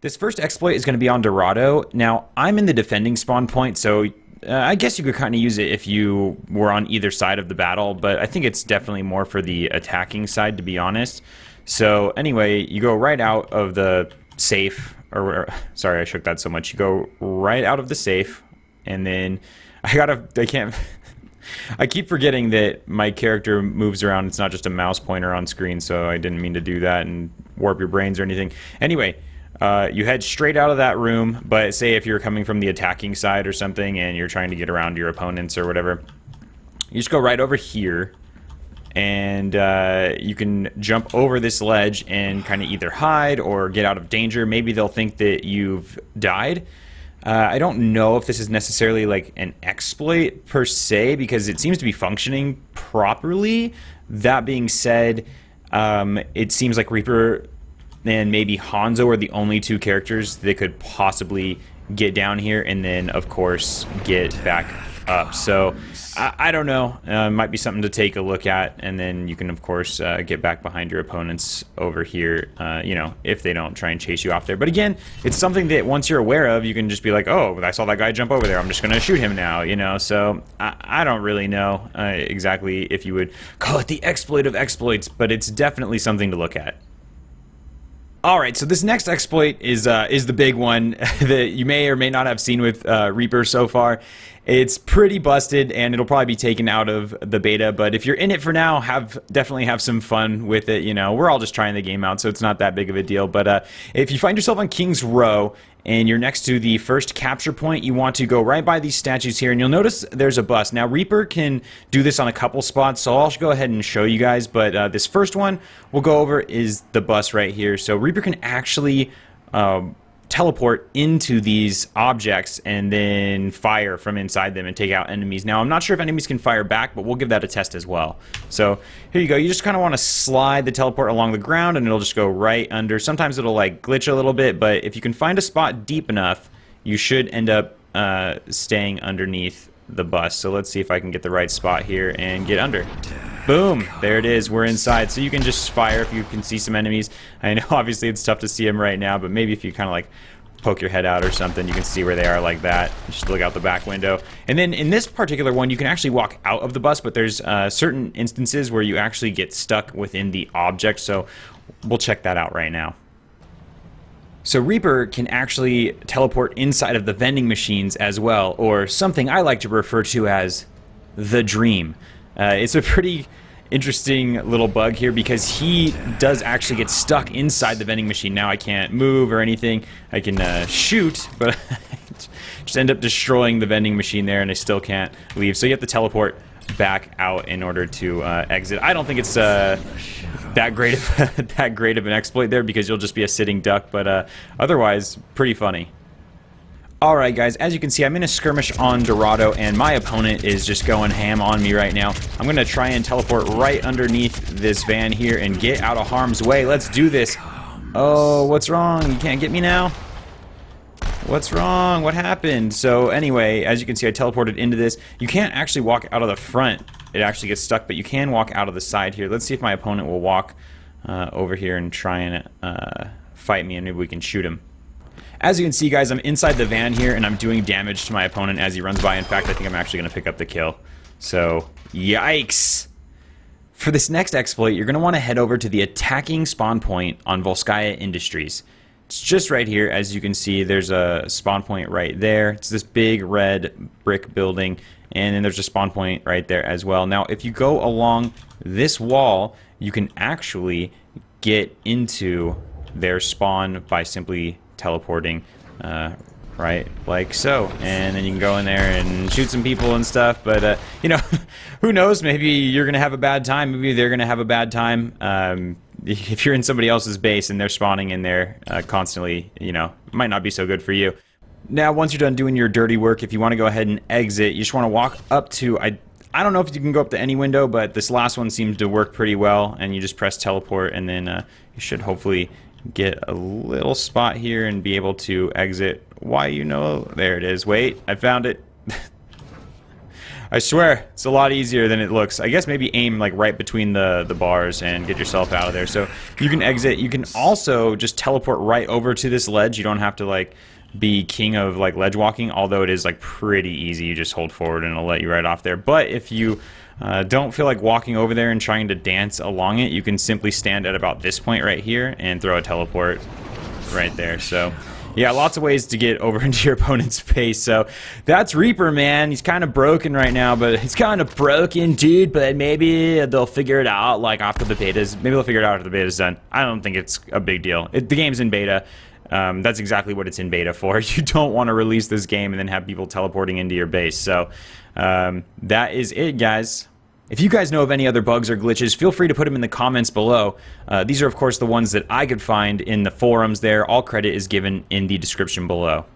This first exploit is going to be on Dorado. Now, I'm in the defending spawn point, so I guess you could kind of use it if you were on either side of the battle, but I think it's definitely more for the attacking side, to be honest. So anyway, you go right out of the safe, or sorry, I shook that so much. You go right out of the safe, and then I can't... I keep forgetting that my character moves around. It's not just a mouse pointer on screen, so I didn't mean to do that and warp your brains or anything. Anyway, you head straight out of that room, but say if you're coming from the attacking side or something and you're trying to get around your opponents or whatever, you just go right over here, and you can jump over this ledge and kind of either hide or get out of danger. Maybe they'll think that you've died. I don't know if this is necessarily like an exploit per se, because it seems to be functioning properly. That being said, it seems like Reaper and maybe Hanzo are the only two characters that could possibly get down here and then, of course, get back up. So I don't know. It might be something to take a look at, and then you can, of course, get back behind your opponents over here, you know, if they don't try and chase you off there. But again, it's something that once you're aware of, you can just be like, oh, I saw that guy jump over there. I'm just going to shoot him now, you know. So I don't really know exactly if you would call it the exploit of exploits, but it's definitely something to look at. Alright, so this next exploit is the big one that you may or may not have seen with Reaper so far. It's pretty busted, and it'll probably be taken out of the beta, but if you're in it for now, definitely have some fun with it. You know, we're all just trying the game out, so it's not that big of a deal. But if you find yourself on King's Row, and you're next to the first capture point, you want to go right by these statues here, and you'll notice there's a bus. Now, Reaper can do this on a couple spots, so I'll go ahead and show you guys, but this first one we'll go over is the bus right here. So Reaper can actually teleport into these objects and then fire from inside them and take out enemies. Now, I'm not sure if enemies can fire back, but we'll give that a test as well. So here you go. You just kind of want to slide the teleport along the ground, and it'll just go right under. Sometimes it'll like glitch a little bit, but if you can find a spot deep enough, you should end up staying underneath the bus. So let's see if I can get the right spot here and get under. Boom! There it is. We're inside. So you can just fire if you can see some enemies. I know obviously it's tough to see them right now, but maybe if you kind of like poke your head out or something, you can see where they are like that. Just look out the back window. And then in this particular one, you can actually walk out of the bus, but there's certain instances where you actually get stuck within the object. So we'll check that out right now. So Reaper can actually teleport inside of the vending machines as well, or something I like to refer to as the dream. It's a pretty interesting little bug here because he does actually get stuck inside the vending machine. Now I can't move or anything. I can shoot, but just end up destroying the vending machine there, and I still can't leave. So you have to teleport back out in order to exit. I don't think it's that great of an exploit there, because you'll just be a sitting duck, but otherwise pretty funny. Alright guys, as you can see, I'm in a skirmish on Dorado, and my opponent is just going ham on me right now. I'm going to try and teleport right underneath this van here and get out of harm's way. Let's do this. Oh, what's wrong? You can't get me now? What's wrong? What happened? So anyway, as you can see, I teleported into this. You can't actually walk out of the front. It actually gets stuck, but you can walk out of the side here. Let's see if my opponent will walk over here and try and fight me, and maybe we can shoot him. As you can see, guys, I'm inside the van here, and I'm doing damage to my opponent as he runs by. In fact, I think I'm actually going to pick up the kill. So, yikes! For this next exploit, you're going to want to head over to the attacking spawn point on Volskaya Industries. It's just right here. As you can see, there's a spawn point right there. It's this big red brick building, and then there's a spawn point right there as well. Now, if you go along this wall, you can actually get into their spawn by simply teleporting right like so, and then you can go in there and shoot some people and stuff, but you know, who knows, maybe you're gonna have a bad time, maybe they're gonna have a bad time. If you're in somebody else's base and they're spawning in there constantly, you know, it might not be so good for you. Now, once you're done doing your dirty work, if you want to go ahead and exit, you just want to walk up to, I don't know if you can go up to any window, but this last one seems to work pretty well, and you just press teleport, and then you should hopefully get a little spot here and be able to exit. Why, you know, there it is. Wait, I found it. I swear, it's a lot easier than it looks. I guess maybe aim like right between the bars and get yourself out of there. So you can exit. You can also just teleport right over to this ledge. You don't have to like be king of like ledge walking, although it is like pretty easy. You just hold forward and it'll let you right off there. But if you don't feel like walking over there and trying to dance along it, you can simply stand at about this point right here and throw a teleport right there. So yeah, lots of ways to get over into your opponent's face. So that's Reaper, man. He's kind of broken right now, but he's kind of broken, dude. But maybe they'll figure it out like after the beta's. Maybe they'll figure it out after the beta's done. I don't think it's a big deal. The game's in beta. That's exactly what it's in beta for. You don't want to release this game and then have people teleporting into your base. So that is it, guys. If you guys know of any other bugs or glitches, feel free to put them in the comments below. These are, of course, the ones that I could find in the forums there. All credit is given in the description below.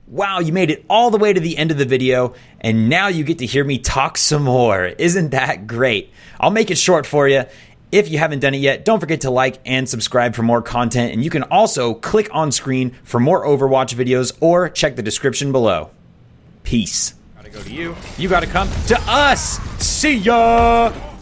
Wow, you made it all the way to the end of the video, and now you get to hear me talk some more. Isn't that great? I'll make it short for you. If you haven't done it yet, don't forget to like and subscribe for more content, and you can also click on screen for more Overwatch videos or check the description below. Peace. Gotta go to you. You gotta come to us. See ya!